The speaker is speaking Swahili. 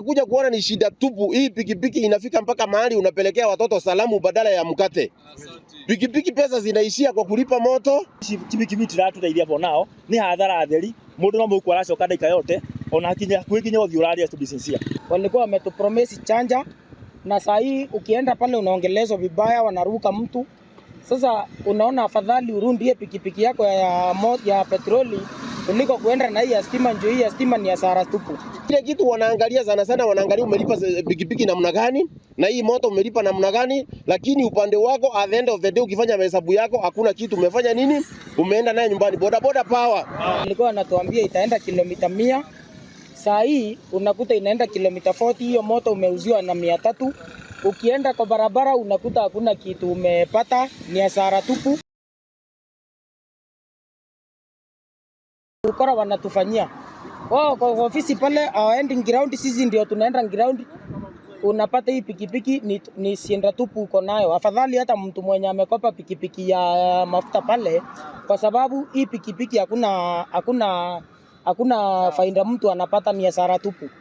tumekuja kuona ni shida tupu. Hii pikipiki inafika mpaka mahali unapelekea watoto salamu badala ya mkate. Pikipiki pesa zinaishia kwa kulipa moto. Pikipiki tũrateithia for now ni hadhara theri mundu no mũkwa aracoka ndaika yote ona kinya kwikinya uthiuraria tu business. Walikuwa wametupromisi chanja na saa hii ukienda pale unaongelezwa vibaya, wanaruka mtu. Sasa unaona afadhali urundie pikipiki yako ya petroli kuliko kuenda na hii ya stima. Njoo hii ya stima ni hasara tupu. Kile kitu wanaangalia sana wanaangalia umelipa pikipiki namna gani na hii moto umelipa namna gani, lakini upande wako at the end of the day ukifanya mahesabu yako hakuna kitu umefanya nini, umeenda naye nyumbani. Boda power alikuwa anatuambia itaenda kilomita 100, saa hii unakuta inaenda kilomita 40. Hiyo moto umeuziwa na 300. Ukienda kwa barabara unakuta hakuna kitu umepata, ni hasara tupu. Ukora wanatufanyia wao kwa ofisi pale, hawaendi ground, sisi ndio tunaenda ground. Unapata hii pikipiki ni sienda tupu uko nayo. Afadhali hata mtu mwenye amekopa pikipiki ya mafuta pale, kwa sababu hii pikipiki hakuna faida mtu anapata, ni hasara tupu.